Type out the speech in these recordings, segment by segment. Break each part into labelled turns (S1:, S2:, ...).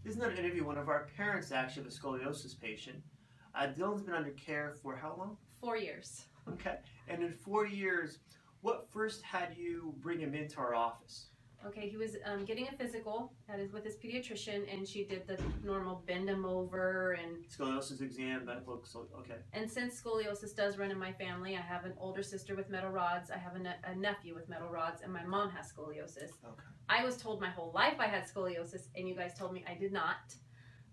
S1: This is another interview. One of our parents actually have a scoliosis patient. Dylan's been under care for how long?
S2: 4 years.
S1: Okay. And in 4 years, what first had you bring him into our office?
S2: Okay, he was getting a physical with his pediatrician, and she did the normal bend him over and
S1: Scoliosis exam, medical, okay.
S2: And since scoliosis does run in my family, I have an older sister with metal rods, I have a nephew with metal rods, and my mom has scoliosis.
S1: Okay.
S2: I was told my whole life I had scoliosis, and you guys told me I did not.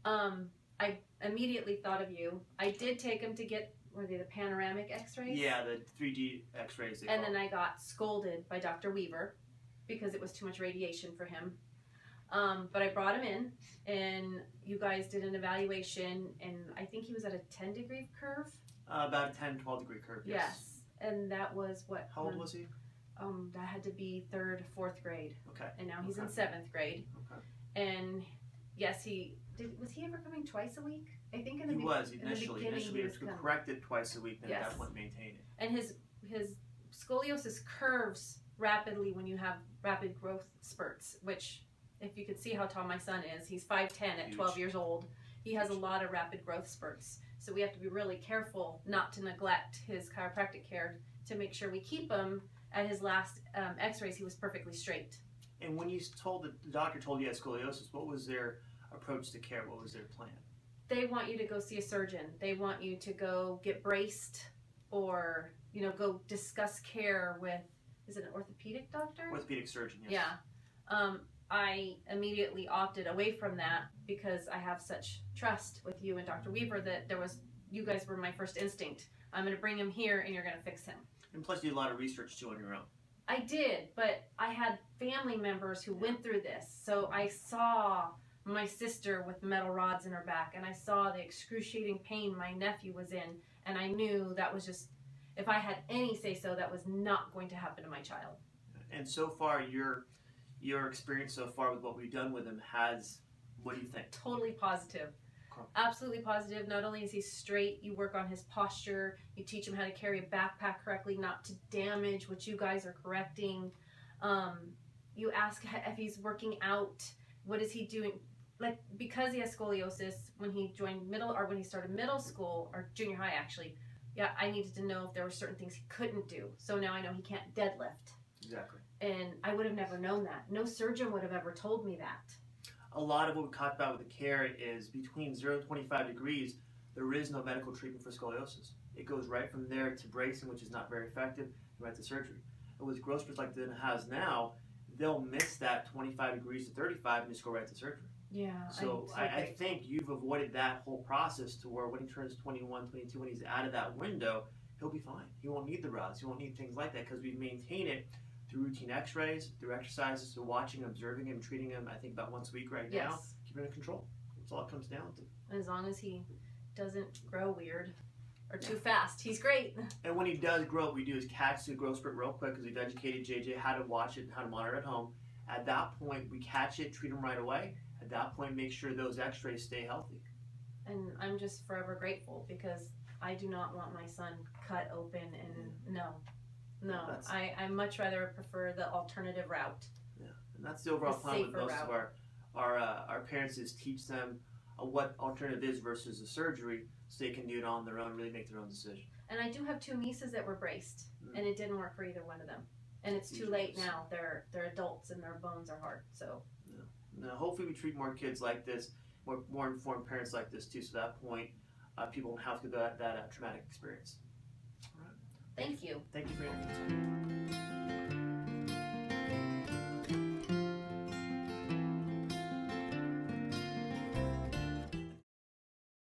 S2: I immediately thought of you. I did take him to get, were they the panoramic x-rays?
S1: Yeah, the 3D x-rays.
S2: And then I got scolded by Dr. Weaver because it was too much radiation for him. But I brought him in, and you guys did an evaluation, and I think he was at a 10-degree curve?
S1: About a 10, 12-degree curve, yes.
S2: Yes. And that was what?
S1: How old was he?
S2: That had to be 3rd, 4th grade.
S1: Okay.
S2: And now he's in 7th grade.
S1: Okay.
S2: And yes, was he ever coming twice a week? I think in the
S1: He was initially. Initially,
S2: he
S1: was corrected twice a week, then
S2: Yes.
S1: at that point maintained it.
S2: And his scoliosis curves rapidly when you have rapid growth spurts, which, if you could see how tall my son is, he's 5'10" at
S1: Huge.
S2: 12 years old. He has a lot of rapid growth spurts. So we have to be really careful not to neglect his chiropractic care to make sure we keep him. At his last x-rays, he was perfectly straight.
S1: And when you told the doctor told you had scoliosis, what was their approach to care? What was their plan?
S2: They want you to go see a surgeon. They want you to go get braced, or go discuss care with, is it an orthopedic doctor?
S1: Orthopedic surgeon, yes.
S2: Yeah. I immediately opted away from that because I have such trust with you and Dr. Weaver that you guys were my first instinct. I'm going to bring him here and you're going to fix him.
S1: And plus you did a lot of research too on your own.
S2: I did, but I had family members who went through this. So I saw my sister with metal rods in her back, and I saw the excruciating pain my nephew was in, and I knew that was just, if I had any say-so, that was not going to happen to my child.
S1: And so far, your experience so far with what we've done with him what do you think?
S2: Totally positive.
S1: Okay.
S2: Absolutely positive. Not only is he straight, you work on his posture, you teach him how to carry a backpack correctly, not to damage what you guys are correcting. You ask if he's working out, what is he doing? Like, because he has scoliosis, when he started middle school, or junior high actually, I needed to know if there were certain things he couldn't do. So now I know he can't deadlift.
S1: Exactly.
S2: And I would have never known that. No surgeon would have ever told me that.
S1: A lot of what we talked about with the care is between 0 and 25 degrees, there is no medical treatment for scoliosis. It goes right from there to bracing, which is not very effective, and right to surgery. And with growth spurts like Dylan has now, they'll miss that 25 degrees to 35 and just go right to surgery.
S2: Yeah.
S1: So I think you've avoided that whole process to where when he turns 21, 22, when he's out of that window, he'll be fine. He won't need the rods. He won't need things like that because we maintain it through routine x-rays, through exercises, through watching, observing him, treating him, I think about once a week right now. Keeping him in control. That's all it comes down to.
S2: As long as he doesn't grow weird or too fast, he's great. And
S1: when he does grow, what we do is catch the growth spurt real quick because we've educated JJ how to watch it and how to monitor it at home. At that point, we catch it, treat him right away. At that point, make sure those x-rays stay healthy.
S2: And I'm just forever grateful because I do not want my son cut open and No, I much rather prefer the alternative route.
S1: Yeah, and that's the overall plan with most of our parents is teach them what alternative is versus a surgery so they can do it on their own, really make their own decision.
S2: And I do have 2 nieces that were braced, and it didn't work for either one of them. And it's too late now. They're adults and their bones are hard. So.
S1: Yeah. Now, hopefully we treat more kids like this, more informed parents like this too, so at that point people won't have to go that traumatic experience. All right.
S2: Thank you.
S1: Thank you for your interview.